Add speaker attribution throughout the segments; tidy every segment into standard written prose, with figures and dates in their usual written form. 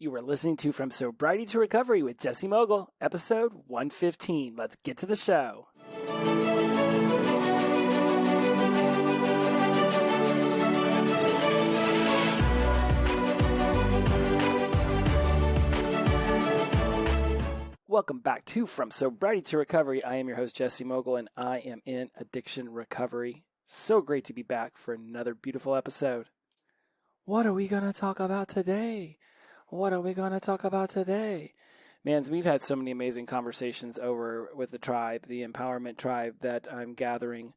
Speaker 1: You were listening to From Sobriety to Recovery with Jesse Mogul, episode 115. Let's get to the show. Welcome back to From Sobriety to Recovery. I am your host, Jesse Mogul, and I am in addiction recovery. So great to be back for another beautiful episode. What are we going to talk about today? Man, we've had so many amazing conversations over with the tribe, the empowerment tribe that I'm gathering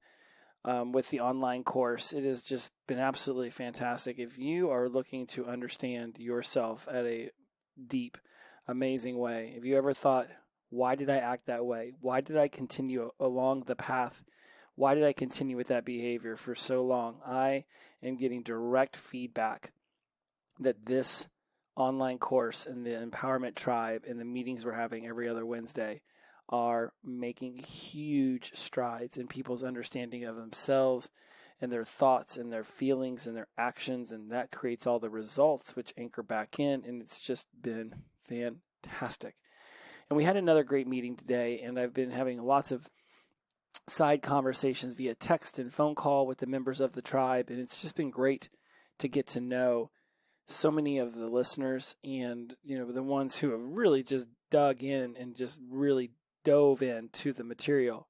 Speaker 1: with the online course. It has just been absolutely fantastic. If you are looking to understand yourself at a deep, amazing way, if you ever thought, why did I act that way? Why did I continue along the path? Why did I continue with that behavior for so long? I am getting direct feedback that this online course and the empowerment tribe and the meetings we're having every other Wednesday are making huge strides in people's understanding of themselves and their thoughts and their feelings and their actions, and that creates all the results which anchor back in, and it's just been fantastic. And we had another great meeting today, and I've been having lots of side conversations via text and phone call with the members of the tribe, and it's just been great to get to know so many of the listeners and, the ones who have really just dug in and just really dove into the material.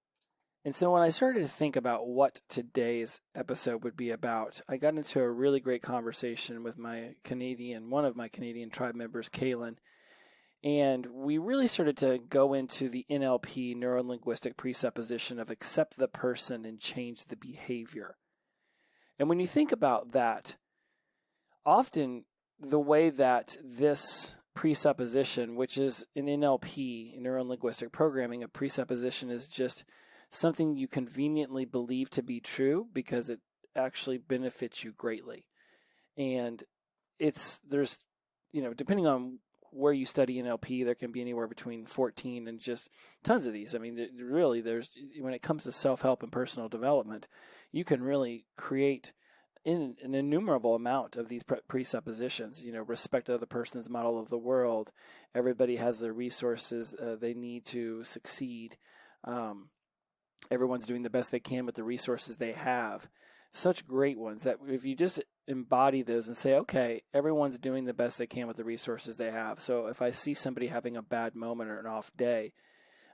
Speaker 1: And so when I started to think about what today's episode would be about, I got into a really great conversation with one of my Canadian tribe members, Kaylin, and we really started to go into the NLP, neuro-linguistic presupposition of accept the person and change the behavior. And when you think about that, often the way that this presupposition, which is in NLP, neuro-linguistic programming, a presupposition is just something you conveniently believe to be true because it actually benefits you greatly. And there's depending on where you study NLP, there can be anywhere between 14 and just tons of these. I mean, when it comes to self-help and personal development, you can really create in an innumerable amount of these presuppositions. Respect other person's model of the world. Everybody has the resources they need to succeed. Everyone's doing the best they can with the resources they have. Such great ones that if you just embody those and say, okay, everyone's doing the best they can with the resources they have. So if I see somebody having a bad moment or an off day,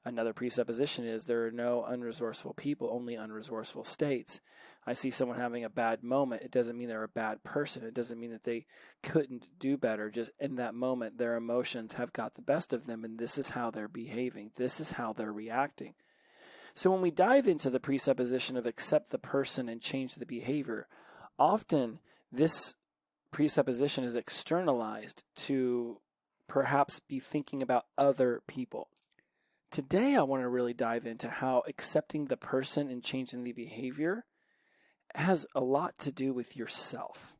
Speaker 1: another presupposition is there are no unresourceful people, only unresourceful states. I see someone having a bad moment. It doesn't mean they're a bad person. It doesn't mean that they couldn't do better. Just in that moment, their emotions have got the best of them, and this is how they're behaving. This is how they're reacting. So when we dive into the presupposition of accept the person and change the behavior, often this presupposition is externalized to perhaps be thinking about other people. Today, I want to really dive into how accepting the person and changing the behavior has a lot to do with yourself.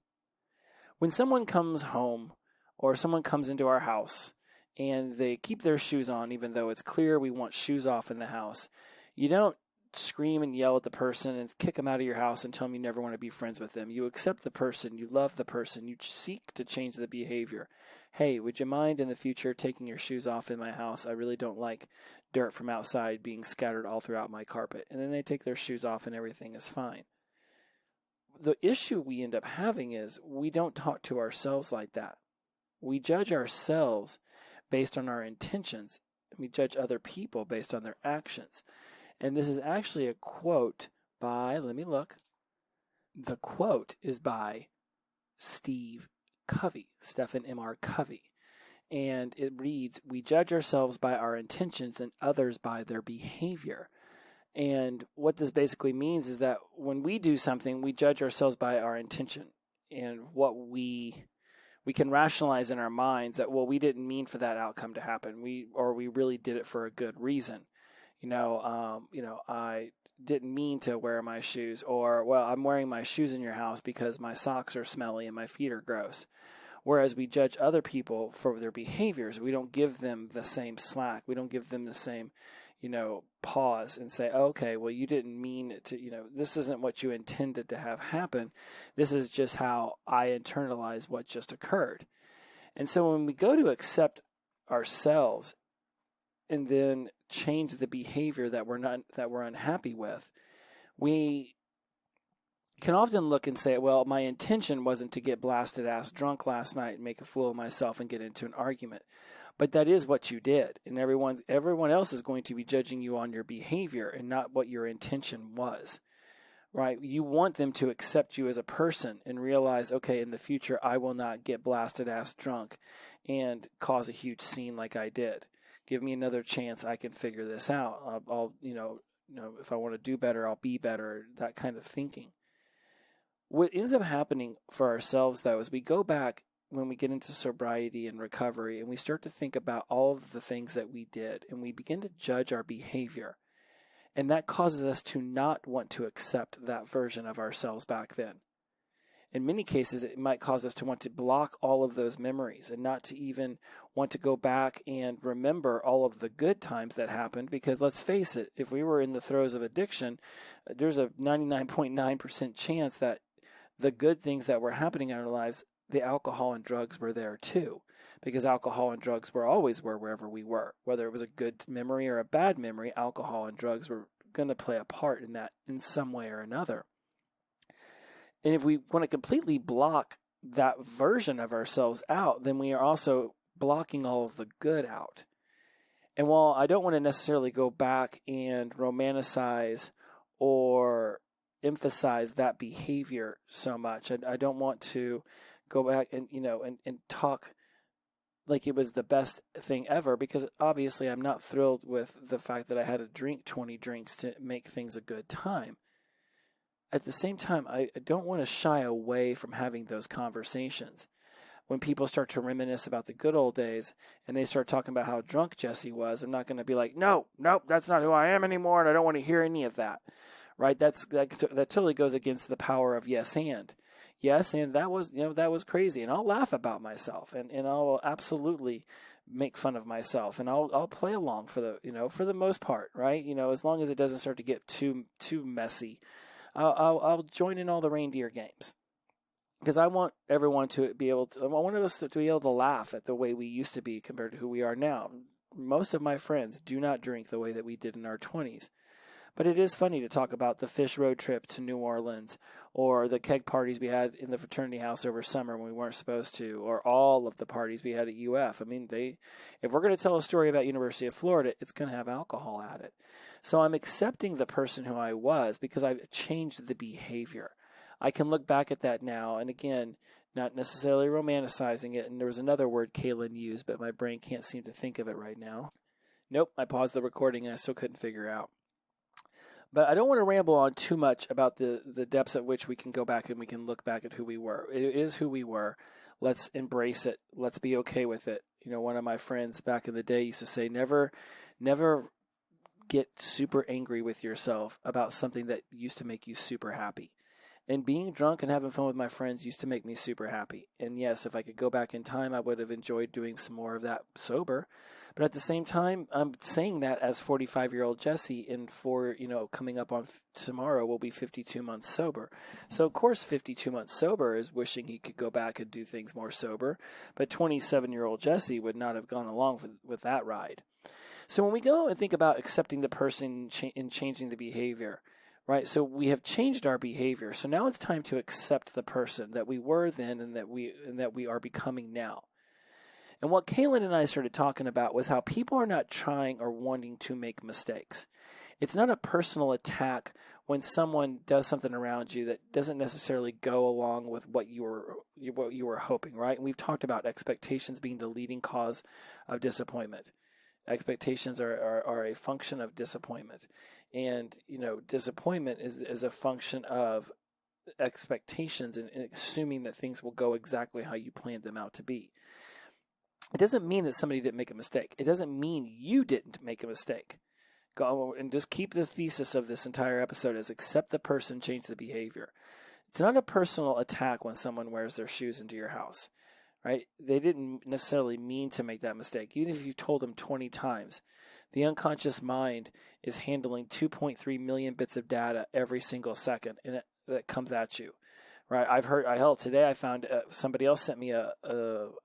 Speaker 1: When someone comes home or someone comes into our house and they keep their shoes on, even though it's clear we want shoes off in the house, you don't scream and yell at the person and kick them out of your house and tell them you never want to be friends with them. You accept the person, you love the person, you seek to change the behavior. Hey, would you mind in the future taking your shoes off in my house? I really don't like dirt from outside being scattered all throughout my carpet. And then they take their shoes off and everything is fine. The issue we end up having is we don't talk to ourselves like that. We judge ourselves based on our intentions. We judge other people based on their actions. And this is actually a quote by, let me look. The quote is by Stephen M.R. Covey. And it reads, we judge ourselves by our intentions and others by their behavior. And what this basically means is that when we do something, we judge ourselves by our intention and what we can rationalize in our minds that, well, we didn't mean for that outcome to happen. We really did it for a good reason. I didn't mean to wear my shoes, or, well, I'm wearing my shoes in your house because my socks are smelly and my feet are gross. Whereas we judge other people for their behaviors. We don't give them the same slack. We don't give them the same, pause and say, okay, well, you didn't mean it to, this isn't what you intended to have happen. This is just how I internalize what just occurred. And so when we go to accept ourselves and then change the behavior that we're unhappy with, we can often look and say, well, my intention wasn't to get blasted ass drunk last night and make a fool of myself and get into an argument. But that is what you did. And everyone else is going to be judging you on your behavior and not what your intention was. Right? You want them to accept you as a person and realize, okay, in the future, I will not get blasted ass drunk and cause a huge scene like I did. Give me another chance. I can figure this out. I'll if I want to do better, I'll be better. That kind of thinking. What ends up happening for ourselves, though, is we go back when we get into sobriety and recovery and we start to think about all of the things that we did and we begin to judge our behavior. And that causes us to not want to accept that version of ourselves back then. In many cases, it might cause us to want to block all of those memories and not to even want to go back and remember all of the good times that happened. Because let's face it, if we were in the throes of addiction, there's a 99.9% chance that the good things that were happening in our lives, the alcohol and drugs were there too. Because alcohol and drugs always were wherever we were. Whether it was a good memory or a bad memory, alcohol and drugs were going to play a part in that in some way or another. And if we want to completely block that version of ourselves out, then we are also blocking all of the good out. And while I don't want to necessarily go back and romanticize or emphasize that behavior so much, I don't want to go back and talk like it was the best thing ever, because obviously I'm not thrilled with the fact that I had to drink 20 drinks to make things a good time. At the same time, I don't want to shy away from having those conversations. When people start to reminisce about the good old days and they start talking about how drunk Jesse was, I'm not going to be like, nope, that's not who I am anymore, and I don't want to hear any of that. Right? That totally goes against the power of yes and. Yes, and that was crazy, and I'll laugh about myself, and I'll absolutely make fun of myself, and I'll play along for the most part, right? As long as it doesn't start to get too messy, I'll join in all the reindeer games, because I want everyone to be able to. I want us to be able to laugh at the way we used to be compared to who we are now. Most of my friends do not drink the way that we did in our 20s. But it is funny to talk about the fish road trip to New Orleans, or the keg parties we had in the fraternity house over summer when we weren't supposed to, or all of the parties we had at UF. I mean, if we're going to tell a story about University of Florida, it's going to have alcohol at it. So I'm accepting the person who I was because I've changed the behavior. I can look back at that now, and again, not necessarily romanticizing it. And there was another word Kaylin used, but my brain can't seem to think of it right now. Nope, I paused the recording and I still couldn't figure it out. But I don't want to ramble on too much about the depths at which we can go back and we can look back at who we were. It is who we were. Let's embrace it. Let's be okay with it. One of my friends back in the day used to say, never get super angry with yourself about something that used to make you super happy. And being drunk and having fun with my friends used to make me super happy. And yes, if I could go back in time, I would have enjoyed doing some more of that sober. But at the same time, I'm saying that as 45-year-old Jesse, and coming up on tomorrow will be 52 months sober. So of course 52 months sober is wishing he could go back and do things more sober. But 27-year-old Jesse would not have gone along with that ride. So when we go and think about accepting the person and changing the behavior, right? So we have changed our behavior. So now it's time to accept the person that we were then and that we are becoming now. And what Kaylin and I started talking about was how people are not trying or wanting to make mistakes. It's not a personal attack when someone does something around you that doesn't necessarily go along with what you were hoping, right? And we've talked about expectations being the leading cause of disappointment. Expectations are a function of disappointment. And, disappointment is a function of expectations and assuming that things will go exactly how you planned them out to be. It doesn't mean that somebody didn't make a mistake. It doesn't mean you didn't make a mistake. Go and just keep the thesis of this entire episode as accept the person, change the behavior. It's not a personal attack when someone wears their shoes into your house, right? They didn't necessarily mean to make that mistake. Even if you told them 20 times, the unconscious mind is handling 2.3 million bits of data every single second, and that comes at you, right? Today I found somebody else sent me a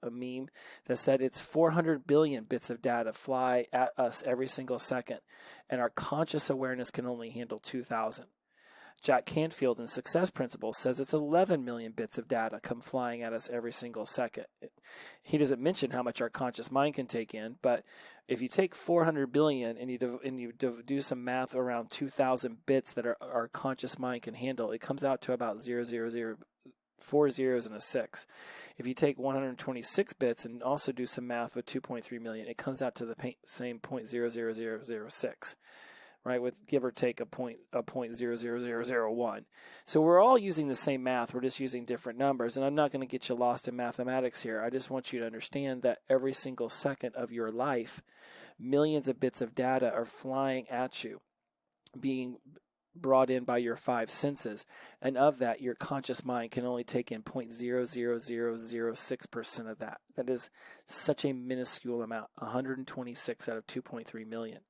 Speaker 1: meme that said it's 400 billion bits of data fly at us every single second, and our conscious awareness can only handle 2,000. Jack Canfield in Success Principles says it's 11 million bits of data come flying at us every single second. He doesn't mention how much our conscious mind can take in, but if you take 400 billion and you do some math around 2,000 bits that our conscious mind can handle, it comes out to about 4 zeros and a 6. If you take 126 bits and also do some math with 2.3 million, it comes out to the same 0.00006. Right, with give or take a 0.00001. So we're all using the same math. We're just using different numbers. And I'm not going to get you lost in mathematics here. I just want you to understand that every single second of your life, millions of bits of data are flying at you, being brought in by your 5 senses. And of that, your conscious mind can only take in 0.00006% of that. That is such a minuscule amount, 126 out of 2.3 million.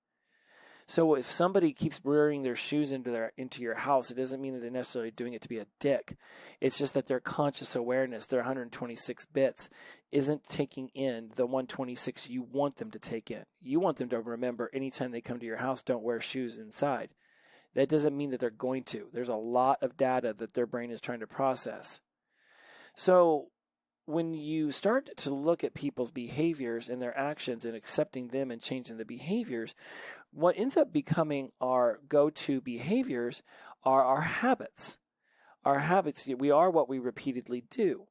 Speaker 1: So if somebody keeps rearing their shoes into your house, it doesn't mean that they're necessarily doing it to be a dick. It's just that their conscious awareness, their 126 bits, isn't taking in the 126 you want them to take in. You want them to remember anytime they come to your house, don't wear shoes inside. That doesn't mean that they're going to. There's a lot of data that their brain is trying to process. So when you start to look at people's behaviors and their actions and accepting them and changing the behaviors, what ends up becoming our go-to behaviors are our habits. Our habits, we are what we repeatedly do.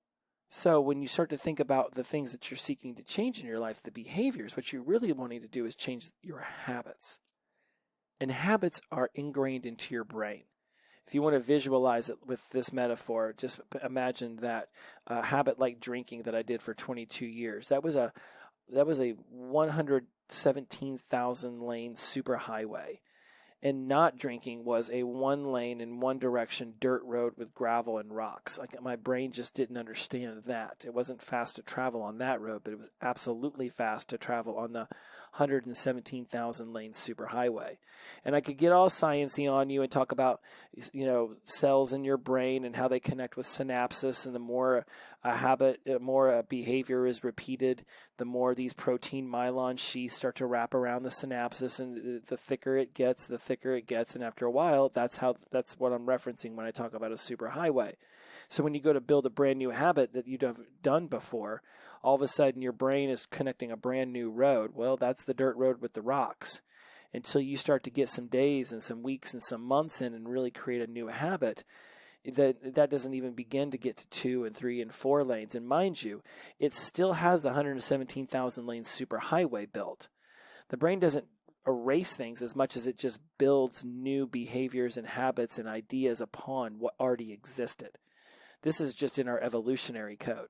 Speaker 1: So when you start to think about the things that you're seeking to change in your life, the behaviors, what you're really wanting to do is change your habits. And habits are ingrained into your brain. If you want to visualize it with this metaphor, just imagine that habit like drinking that I did for 22 years. That was a 117,000 lane superhighway. And not drinking was a 1 lane in one direction dirt road with gravel and rocks. Like, my brain just didn't understand that. It wasn't fast to travel on that road, but it was absolutely fast to travel on the 117,000 lane superhighway. And I could get all sciencey on you and talk about, cells in your brain and how they connect with synapses, and the more a behavior is repeated, the more these protein myelin sheaths start to wrap around the synapses, and the thicker it gets, and after a while, that's what I'm referencing when I talk about a superhighway. So when you go to build a brand new habit that you've done before, all of a sudden your brain is connecting a brand new road. Well, that's the dirt road with the rocks. Until you start to get some days and some weeks and some months in and really create a new habit, that doesn't even begin to get to 2 and 3 and 4 lanes. And mind you, it still has the 117,000 lane superhighway built. The brain doesn't erase things as much as it just builds new behaviors and habits and ideas upon what already existed. This is just in our evolutionary code.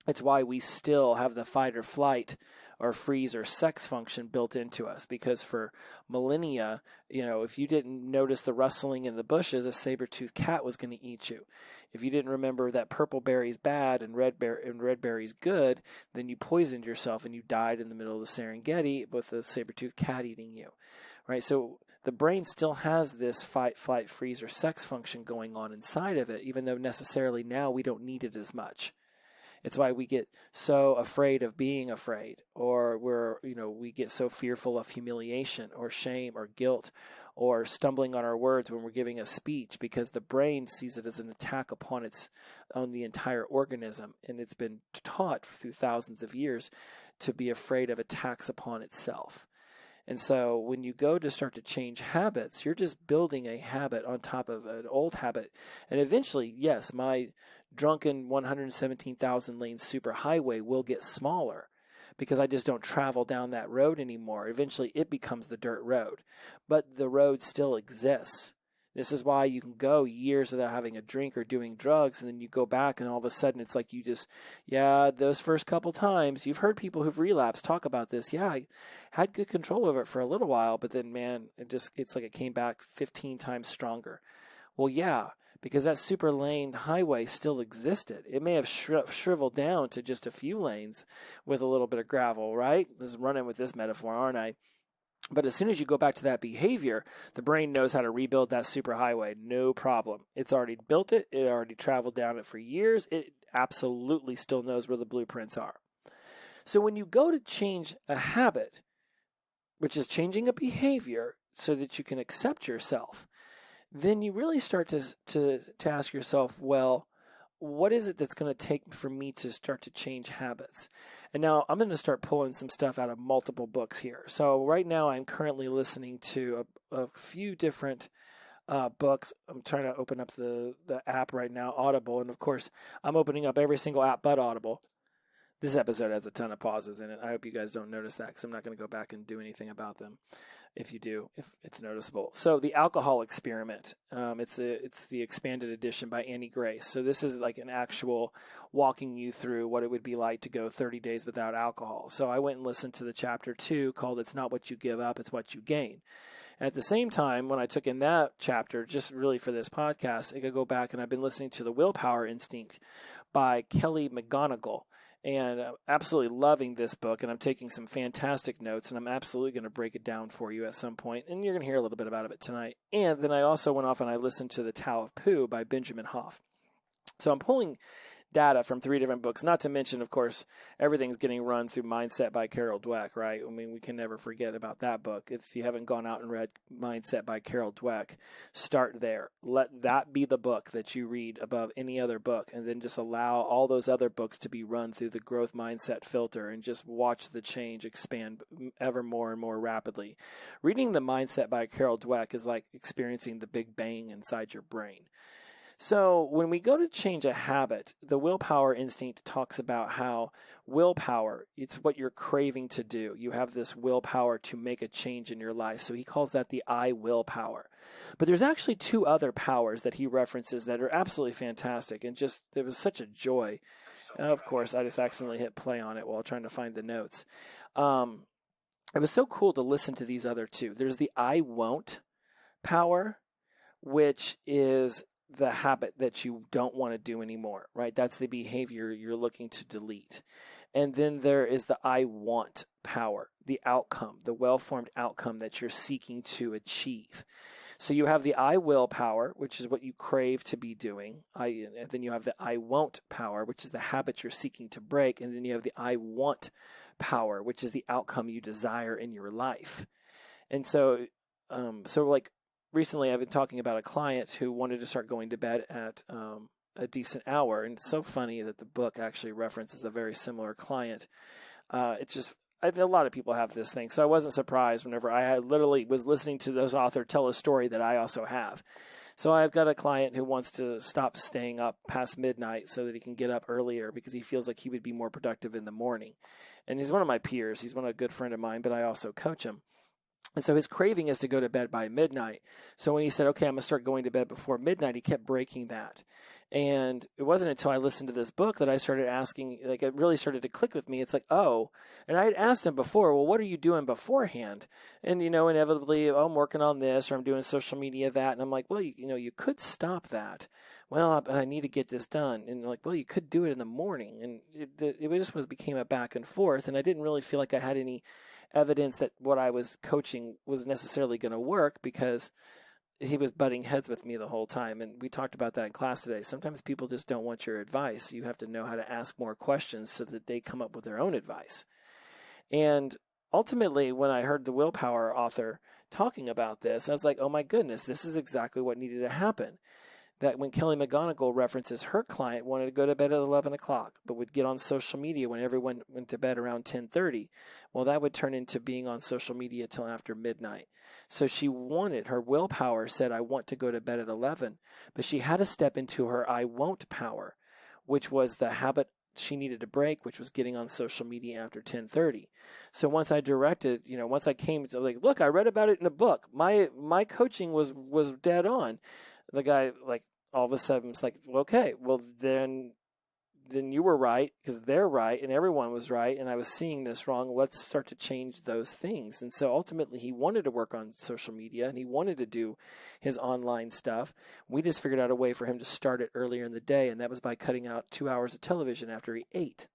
Speaker 1: It's why we still have the fight or flight or freeze or sex function built into us, because for millennia, if you didn't notice the rustling in the bushes, a saber-toothed cat was going to eat you. If you didn't remember that purple berry's bad and red berry's good, then you poisoned yourself and you died in the middle of the Serengeti with a saber-toothed cat eating you, right? So the brain still has this fight, flight, freeze, or sex function going on inside of it, even though necessarily now we don't need it as much. It's why we get so afraid of being afraid, or we get so fearful of humiliation or shame or guilt or stumbling on our words when we're giving a speech, because the brain sees it as an attack upon the entire organism, and it's been taught through thousands of years to be afraid of attacks upon itself. And so when you go to start to change habits, you're just building a habit on top of an old habit. And eventually, yes, my drunken 117,000 lane superhighway will get smaller because I just don't travel down that road anymore. Eventually, it becomes the dirt road. But the road still exists. This is why you can go years without having a drink or doing drugs, and then you go back and all of a sudden it's like those first couple times, you've heard people who've relapsed talk about this. Yeah, I had good control over it for a little while, but then, man, it's like it came back 15 times stronger. Well, yeah, because that super lane highway still existed. It may have shriveled down to just a few lanes with a little bit of gravel, right? This is running with this metaphor, aren't I? But as soon as you go back to that behavior, the brain knows how to rebuild that superhighway. No problem. It's already built it. It already traveled down it for years. It absolutely still knows where the blueprints are. So when you go to change a habit, which is changing a behavior so that you can accept yourself, then you really start to ask yourself, well, what is it that's going to take for me to start to change habits? And now I'm going to start pulling some stuff out of multiple books here. So right now I'm currently listening to a few different books. I'm trying to open up the app right now, Audible. And of course, I'm opening up every single app but Audible. This episode has a ton of pauses in it. I hope you guys don't notice that because I'm not going to go back and do anything about them. If you do, if it's noticeable. So the alcohol experiment, it's the expanded edition by Annie Grace. So this is like an actual walking you through what it would be like to go 30 days without alcohol. So I went and listened to the chapter 2 called It's Not What You Give Up, It's What You Gain. And at the same time, when I took in that chapter, just really for this podcast, I could go back and I've been listening to The Willpower Instinct by Kelly McGonigal. And I'm absolutely loving this book, and I'm taking some fantastic notes, and I'm absolutely going to break it down for you at some point, and you're going to hear a little bit about it tonight. And then I also went off and I listened to The Tao of Pooh by Benjamin Hoff. So I'm pulling data from 3 different books, not to mention, of course, everything's getting run through Mindset by Carol Dweck, right? I mean, we can never forget about that book. If you haven't gone out and read Mindset by Carol Dweck, start there. Let that be the book that you read above any other book, and then just allow all those other books to be run through the growth mindset filter and just watch the change expand ever more and more rapidly. Reading the Mindset by Carol Dweck is like experiencing the Big Bang inside your brain. So when we go to change a habit, the willpower instinct talks about how willpower, it's what you're craving to do. You have this willpower to make a change in your life. So he calls that the I willpower. But there's actually 2 other powers that he references that are absolutely fantastic. And just, it was such a joy. Of course, I just accidentally hit play on it while trying to find the notes. It was so cool to listen to these other 2. There's the I won't power, which is the habit that you don't want to do anymore, right? That's the behavior you're looking to delete. And then there is the I want power, the outcome, the well-formed outcome that you're seeking to achieve. So you have the I will power, which is what you crave to be doing. And then you have the I won't power, which is the habit you're seeking to break. And then you have the I want power, which is the outcome you desire in your life. And so like, recently, I've been talking about a client who wanted to start going to bed at a decent hour. And it's so funny that the book actually references a very similar client. It's just, a lot of people have this thing. So I wasn't surprised whenever I literally was listening to this author tell a story that I also have. So I've got a client who wants to stop staying up past midnight so that he can get up earlier because he feels like he would be more productive in the morning. And he's one of my peers. He's a good friend of mine, but I also coach him. And so his craving is to go to bed by midnight. So when he said, okay, I'm going to start going to bed before midnight, he kept breaking that. And it wasn't until I listened to this book that I started asking, like it really started to click with me. It's like, oh, and I had asked him before, well, what are you doing beforehand? And, inevitably, oh, I'm working on this or I'm doing social media that. And I'm like, well, you could stop that. Well, but I need to get this done. And like, well, you could do it in the morning. And it just became a back and forth. And I didn't really feel like I had any evidence that what I was coaching was necessarily going to work because he was butting heads with me the whole time. And we talked about that in class today. Sometimes people just don't want your advice. You have to know how to ask more questions so that they come up with their own advice. And ultimately, when I heard the willpower author talking about this, I was like, oh my goodness, this is exactly what needed to happen. That when Kelly McGonigal references her client wanted to go to bed at 11 o'clock, but would get on social media when everyone went to bed around 10:30. Well, that would turn into being on social media till after midnight. So her willpower said, I want to go to bed at 11, but she had to step into her I won't power, which was the habit she needed to break, which was getting on social media after 10:30. So once I once I came to like, look, I read about it in a book. My coaching was dead on. The guy, like, all of a sudden was like, okay, well, then you were right because they're right and everyone was right and I was seeing this wrong. Let's start to change those things. And so ultimately he wanted to work on social media and he wanted to do his online stuff. We just figured out a way for him to start it earlier in the day, and that was by cutting out 2 hours of television after he ate.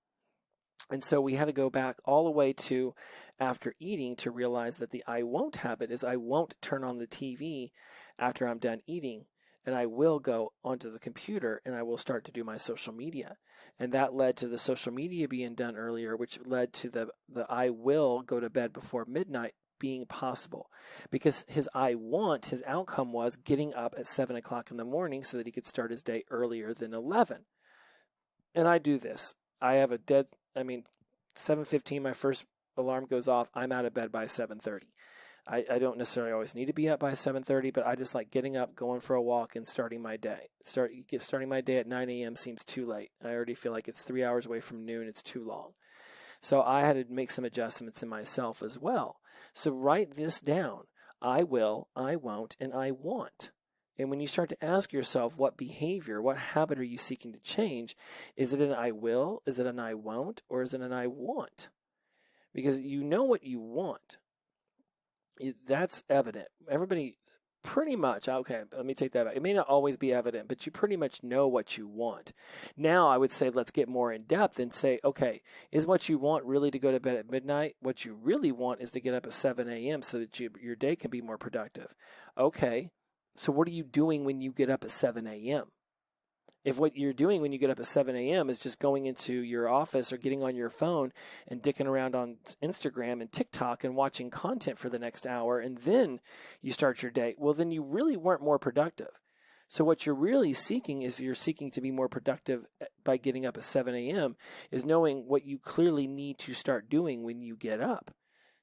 Speaker 1: And so we had to go back all the way to after eating to realize that the I won't habit is I won't turn on the TV after I'm done eating. And I will go onto the computer and I will start to do my social media. And that led to the social media being done earlier, which led to the I will go to bed before midnight being possible. Because his outcome was getting up at 7 o'clock in the morning so that he could start his day earlier than 11. And I do this. I have 7:15, my first alarm goes off. I'm out of bed by 7:30. I don't necessarily always need to be up by 7:30, but I just like getting up, going for a walk, and starting my day. Starting my day at 9 a.m. seems too late. I already feel like it's 3 hours away from noon. It's too long. So I had to make some adjustments in myself as well. So write this down. I will, I won't, and I want. And when you start to ask yourself what behavior, what habit are you seeking to change, is it an I will, is it an I won't, or is it an I want? Because you know what you want. That's evident. Everybody pretty much, okay, let me take that back. It may not always be evident, but you pretty much know what you want. Now I would say let's get more in depth and say, okay, is what you want really to go to bed at midnight? What you really want is to get up at 7 a.m. so that your day can be more productive. Okay. So what are you doing when you get up at 7 a.m.? If what you're doing when you get up at 7 a.m. is just going into your office or getting on your phone and dicking around on Instagram and TikTok and watching content for the next hour, and then you start your day, well, then you really weren't more productive. So what you're really seeking, if you're seeking to be more productive by getting up at 7 a.m., is knowing what you clearly need to start doing when you get up.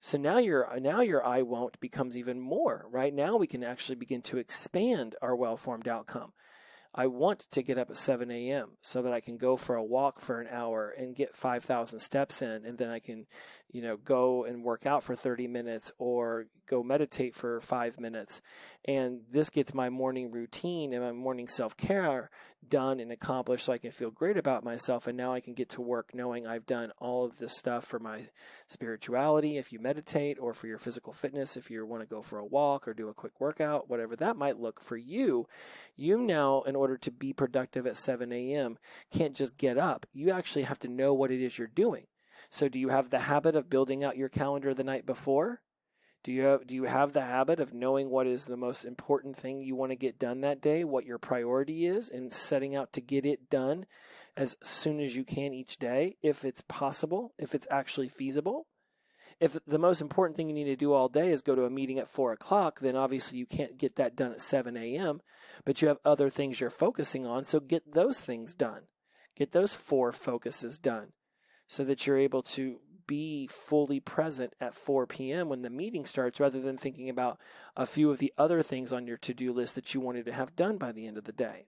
Speaker 1: So now your I won't becomes even more, right? Now we can actually begin to expand our well-formed outcome. I want to get up at 7 a.m. so that I can go for a walk for an hour and get 5,000 steps in, and then I can, go and work out for 30 minutes or go meditate for 5 minutes. And this gets my morning routine and my morning self-care done and accomplished so I can feel great about myself. And now I can get to work knowing I've done all of this stuff for my spirituality, if you meditate, or for your physical fitness, if you want to go for a walk or do a quick workout, whatever that might look for you. You now, in order to be productive at 7 a.m., can't just get up. You actually have to know what it is you're doing. So do you have the habit of building out your calendar the night before? Do you have the habit of knowing what is the most important thing you want to get done that day, what your priority is, and setting out to get it done as soon as you can each day, if it's possible, if it's actually feasible? If the most important thing you need to do all day is go to a meeting at 4 o'clock, then obviously you can't get that done at 7 a.m., but you have other things you're focusing on, so get those things done. Get those 4 focuses done so that you're able to be fully present at 4 p.m. when the meeting starts, rather than thinking about a few of the other things on your to-do list that you wanted to have done by the end of the day.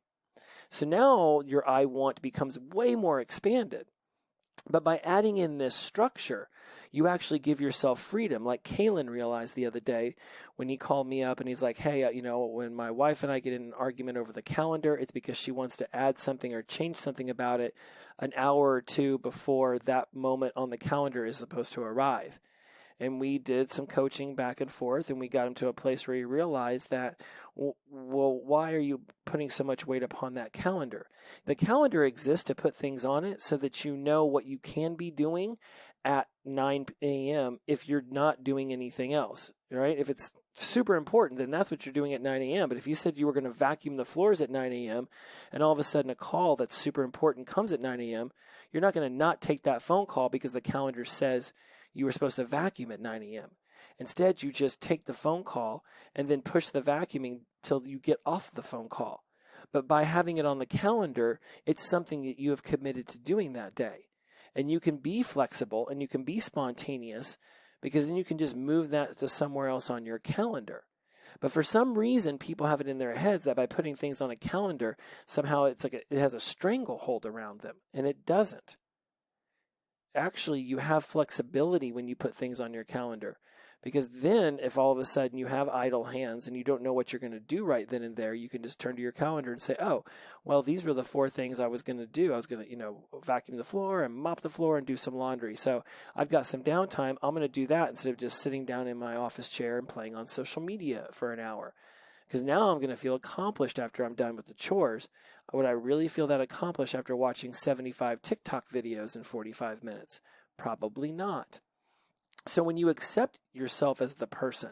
Speaker 1: So now your I want becomes way more expanded. But by adding in this structure, you actually give yourself freedom. Like Kalen realized the other day when he called me up and he's like, hey, when my wife and I get in an argument over the calendar, it's because she wants to add something or change something about it an hour or two before that moment on the calendar is supposed to arrive. And we did some coaching back and forth, and we got him to a place where he realized that, well, why are you putting so much weight upon that calendar? The calendar exists to put things on it so that you know what you can be doing at 9 a.m. if you're not doing anything else, right? If it's super important, then that's what you're doing at 9 a.m. But if you said you were going to vacuum the floors at 9 a.m. and all of a sudden a call that's super important comes at 9 a.m., you're not going to not take that phone call because the calendar says you were supposed to vacuum at 9 a.m. Instead, you just take the phone call and then push the vacuuming till you get off the phone call. But by having it on the calendar, it's something that you have committed to doing that day. And you can be flexible and you can be spontaneous, because then you can just move that to somewhere else on your calendar. But for some reason, people have it in their heads that by putting things on a calendar, somehow it's like it has a stranglehold around them, and it doesn't. Actually, you have flexibility when you put things on your calendar, because then if all of a sudden you have idle hands and you don't know what you're going to do right then and there, you can just turn to your calendar and say, oh, well, these were the 4 things I was going to do. I was going to, vacuum the floor and mop the floor and do some laundry. So I've got some downtime. I'm going to do that instead of just sitting down in my office chair and playing on social media for an hour. Because now I'm going to feel accomplished after I'm done with the chores. Would I really feel that accomplished after watching 75 TikTok videos in 45 minutes? Probably not. So when you accept yourself as the person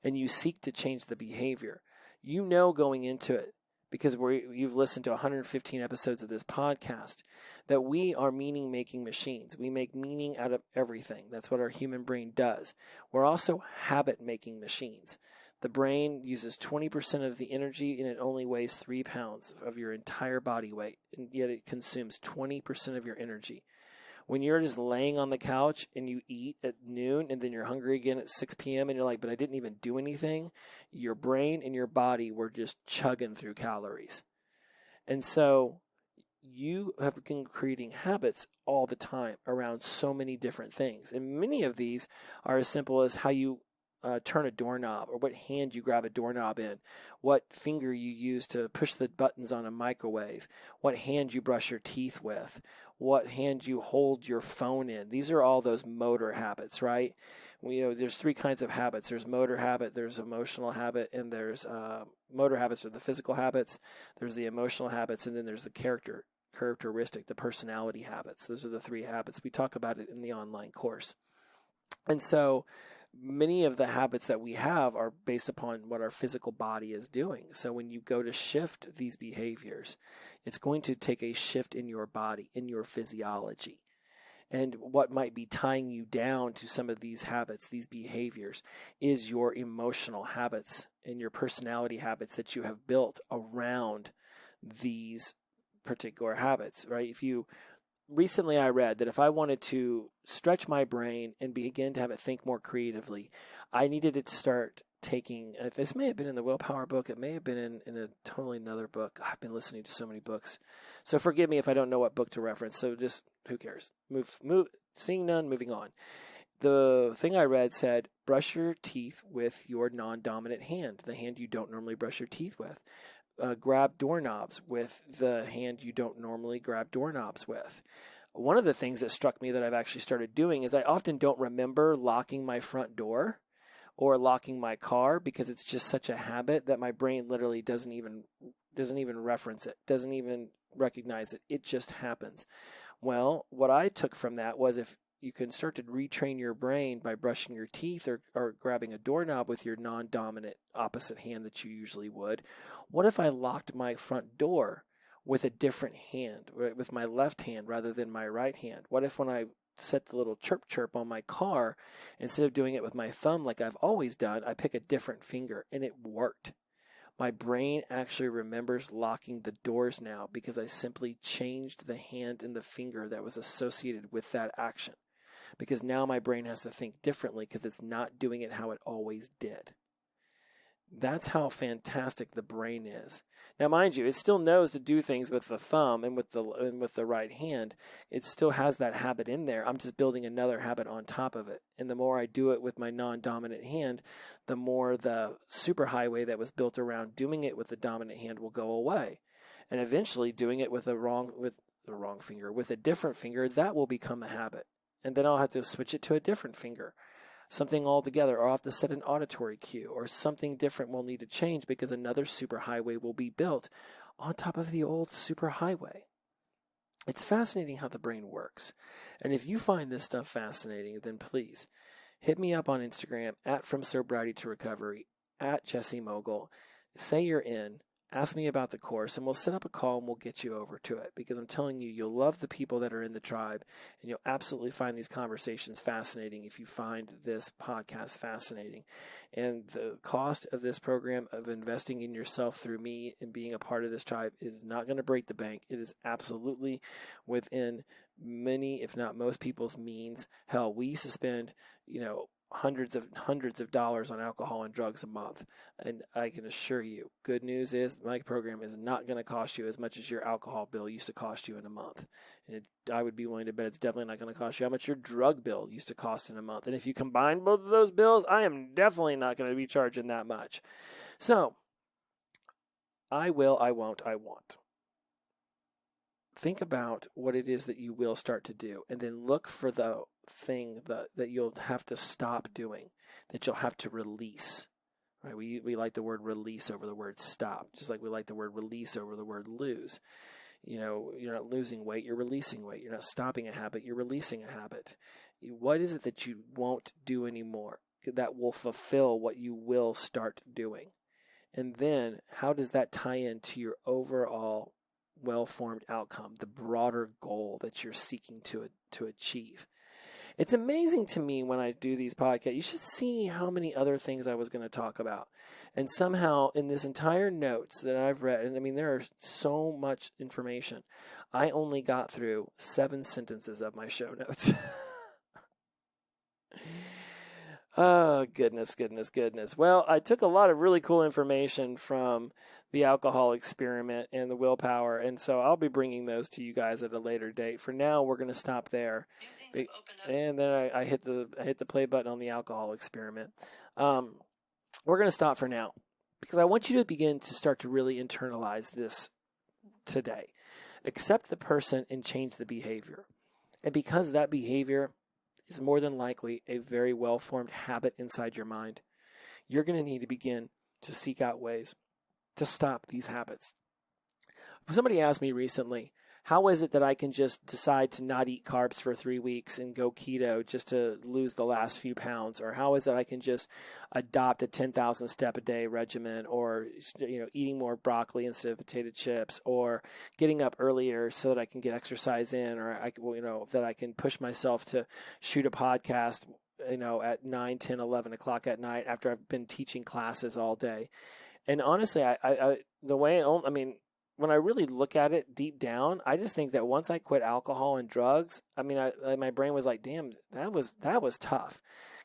Speaker 1: and you seek to change the behavior, you know going into it, because you've listened to 115 episodes of this podcast, that we are meaning-making machines. We make meaning out of everything. That's what our human brain does. We're also habit-making machines. The brain uses 20% of the energy, and it only weighs 3 pounds of your entire body weight, and yet it consumes 20% of your energy. When you're just laying on the couch and you eat at noon and then you're hungry again at 6 p.m. and you're like, but I didn't even do anything, your brain and your body were just chugging through calories. And so you have been creating habits all the time around so many different things. And many of these are as simple as how you turn a doorknob, or what hand you grab a doorknob in, what finger you use to push the buttons on a microwave, what hand you brush your teeth with, what hand you hold your phone in. These are all those motor habits, right? There's 3 kinds of habits. There's motor habit, there's emotional habit, and there's motor habits are the physical habits. There's the emotional habits, and then there's the characteristic, the personality habits. Those are the 3 habits. We talk about it in the online course. And so many of the habits that we have are based upon what our physical body is doing. So when you go to shift these behaviors, it's going to take a shift in your body, in your physiology. And what might be tying you down to some of these habits, these behaviors, is your emotional habits and your personality habits that you have built around these particular habits, right? Recently, I read that if I wanted to stretch my brain and begin to have it think more creatively, I needed to start taking, this may have been in the Willpower book, it may have been in a totally another book. I've been listening to so many books. So forgive me if I don't know what book to reference. So just, who cares? Seeing none, moving on. The thing I read said, brush your teeth with your non-dominant hand, the hand you don't normally brush your teeth with. Grab doorknobs with the hand you don't normally grab doorknobs with. One of the things that struck me that I've actually started doing is I often don't remember locking my front door or locking my car, because it's just such a habit that my brain literally doesn't even reference it, doesn't even recognize it. It just happens. Well, what I took from that was, if you can start to retrain your brain by brushing your teeth or grabbing a doorknob with your non-dominant opposite hand that you usually would. What if I locked my front door with a different hand, with my left hand rather than my right hand? What if when I set the little chirp on my car, instead of doing it with my thumb like I've always done, I pick a different finger, and it worked. My brain actually remembers locking the doors now because I simply changed the hand and the finger that was associated with that action. Because now my brain has to think differently because it's not doing it how it always did. That's how fantastic the brain is. Now, mind you, it still knows to do things with the thumb and with the right hand. It still has that habit in there. I'm just building another habit on top of it. And the more I do it with my non-dominant hand, the more the superhighway that was built around doing it with the dominant hand will go away. And eventually doing it with a different finger, that will become a habit. And then I'll have to switch it to a different finger, something altogether, or I'll have to set an auditory cue, or something different will need to change because another superhighway will be built on top of the old superhighway. It's fascinating how the brain works. And if you find this stuff fascinating, then please hit me up on Instagram at From Sobriety to Recovery, at Jesse Mogul. Say you're in. Ask me about the course, and we'll set up a call and we'll get you over to it, because I'm telling you, you'll love the people that are in the tribe, and you'll absolutely find these conversations fascinating if you find this podcast fascinating. And the cost of this program, of investing in yourself through me and being a part of this tribe, is not going to break the bank. It is absolutely within many, if not most people's means. Hell, we used to spend, hundreds of dollars on alcohol and drugs a month. And I can assure you, good news is my program is not going to cost you as much as your alcohol bill used to cost you in a month. And I would be willing to bet it's definitely not going to cost you how much your drug bill used to cost in a month. And if you combine both of those bills, I am definitely not going to be charging that much. So, I will, I won't, I want. Think about what it is that you will start to do, and then look for the thing that you'll have to stop doing, that you'll have to release, right? We like the word release over the word stop, just like we like the word release over the word lose. You're not losing weight, you're releasing weight. You're not stopping a habit, you're releasing a habit. What is it that you won't do anymore that will fulfill what you will start doing? And then how does that tie into your overall well-formed outcome, the broader goal that you're seeking to achieve? It's amazing to me when I do these podcasts. You should see how many other things I was going to talk about. And somehow in this entire notes that I've read, and I mean, there are so much information, I only got through 7 sentences of my show notes. Oh, goodness. Well, I took a lot of really cool information from the alcohol experiment and the willpower, and so I'll be bringing those to you guys at a later date. For now, we're going to stop there. And then I hit the play button on the alcohol experiment. We're going to stop for now because I want you to begin to start to really internalize this today. Accept the person and change the behavior. And because that behavior is more than likely a very well-formed habit inside your mind, you're going to need to begin to seek out ways to stop these habits. Somebody asked me recently, how is it that I can just decide to not eat carbs for 3 weeks and go keto just to lose the last few pounds? Or how is it I can just adopt a 10,000 step a day regimen, or eating more broccoli instead of potato chips, or getting up earlier so that I can get exercise in, or that I can push myself to shoot a podcast at 9, 10, 11 o'clock at night after I've been teaching classes all day. And honestly, when I really look at it deep down, I just think that once I quit alcohol and drugs, my brain was like, damn, that was tough.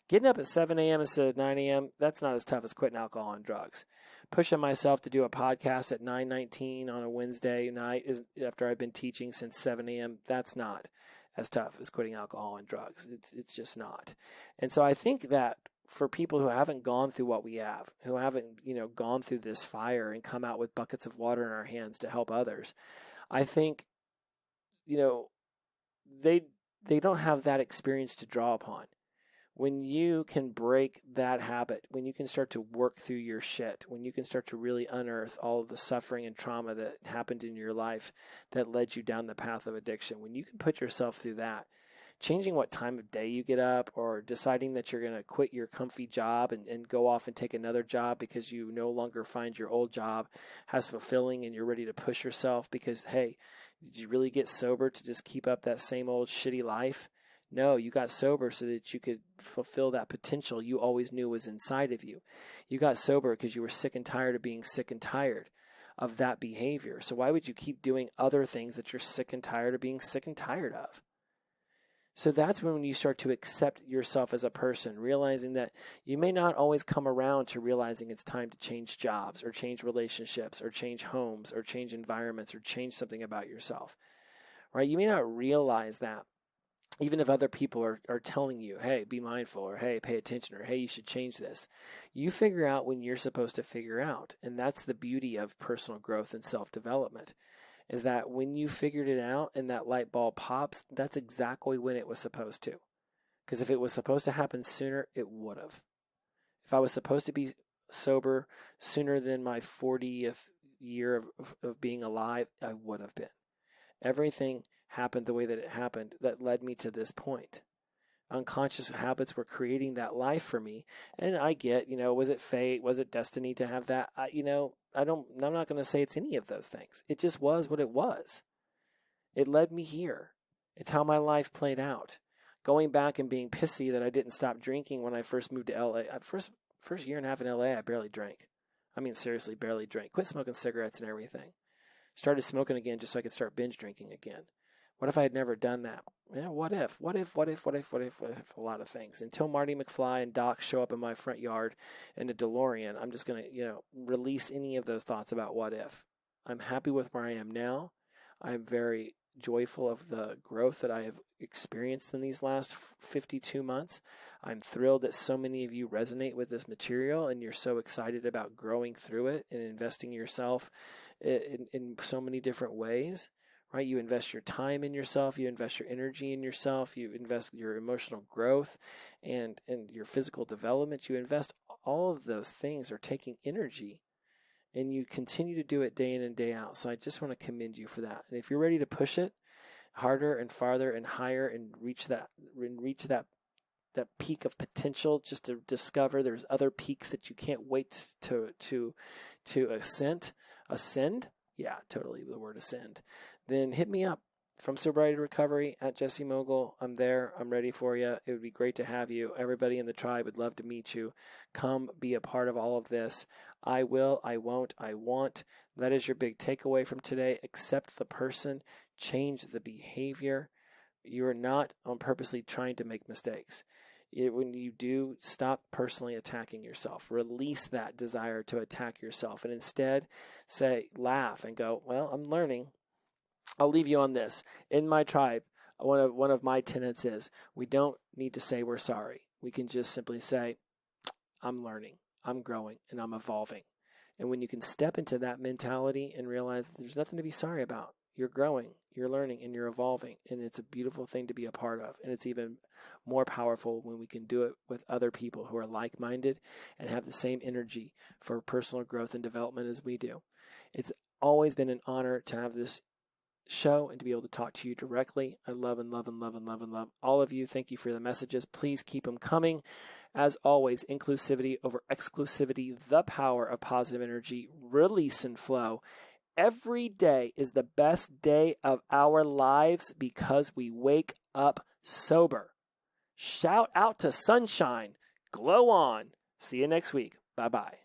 Speaker 1: Getting up at 7 a.m. instead of 9 a.m., that's not as tough as quitting alcohol and drugs. Pushing myself to do a podcast at 9:19 on a Wednesday night after I've been teaching since 7 a.m., that's not as tough as quitting alcohol and drugs. It's just not. And so I think that for people who haven't gone through what we have, who haven't, gone through this fire and come out with buckets of water in our hands to help others, I think, they don't have that experience to draw upon. When you can break that habit, when you can start to work through your shit, when you can start to really unearth all of the suffering and trauma that happened in your life that led you down the path of addiction, when you can put yourself through that, changing what time of day you get up, or deciding that you're going to quit your comfy job and go off and take another job because you no longer find your old job as fulfilling and you're ready to push yourself because, hey, did you really get sober to just keep up that same old shitty life? No, you got sober so that you could fulfill that potential you always knew was inside of you. You got sober because you were sick and tired of being sick and tired of that behavior. So why would you keep doing other things that you're sick and tired of being sick and tired of? So that's when you start to accept yourself as a person, realizing that you may not always come around to realizing it's time to change jobs or change relationships or change homes or change environments or change something about yourself, right? You may not realize that even if other people are telling you, hey, be mindful, or hey, pay attention, or hey, you should change this. You figure out when you're supposed to figure out. And that's the beauty of personal growth and self-development, is that when you figured it out and that light bulb pops, that's exactly when it was supposed to. Because if it was supposed to happen sooner, it would have. If I was supposed to be sober sooner than my 40th year of being alive, I would have been. Everything happened the way that it happened that led me to this point. Unconscious habits were creating that life for me. And I get, was it fate? Was it destiny to have that? I'm not going to say it's any of those things. It just was what it was. It led me here. It's how my life played out. Going back and being pissy that I didn't stop drinking when I first moved to LA. First year and a half in LA, I barely drank. I mean, seriously, barely drank. Quit smoking cigarettes and everything. Started smoking again just so I could start binge drinking again. What if I had never done that? Yeah, what if? What if a lot of things. Until Marty McFly and Doc show up in my front yard in a DeLorean, I'm just going to, release any of those thoughts about what if. I'm happy with where I am now. I'm very joyful of the growth that I have experienced in these last 52 months. I'm thrilled that so many of you resonate with this material and you're so excited about growing through it and investing yourself in so many different ways. Right? You invest your time in yourself, you invest your energy in yourself, you invest your emotional growth and your physical development. You invest all of those things are taking energy, and you continue to do it day in and day out. So I just want to commend you for that. And if you're ready to push it harder and farther and higher and reach that peak of potential, just to discover there's other peaks that you can't wait to ascend. Yeah, totally the word ascend. Then hit me up from Sobriety to Recovery at Jesse Mogul. I'm there. I'm ready for you. It would be great to have you. Everybody in the tribe would love to meet you. Come be a part of all of this. I will, I won't, I want. That is your big takeaway from today. Accept the person. Change the behavior. You are not on purposely trying to make mistakes. When you do, stop personally attacking yourself. Release that desire to attack yourself, and instead laugh and go, well, I'm learning. I'll leave you on this. In my tribe, one of my tenets is we don't need to say we're sorry. We can just simply say, I'm learning, I'm growing, and I'm evolving. And when you can step into that mentality and realize that there's nothing to be sorry about, you're growing, you're learning, and you're evolving. And it's a beautiful thing to be a part of. And it's even more powerful when we can do it with other people who are like-minded and have the same energy for personal growth and development as we do. It's always been an honor to have this show and to be able to talk to you directly. I love and love and love and love and love all of you. Thank you for the messages. Please keep them coming. As always, inclusivity over exclusivity, the power of positive energy, release and flow. Every day is the best day of our lives because we wake up sober. Shout out to sunshine. Glow on. See you next week. Bye-bye.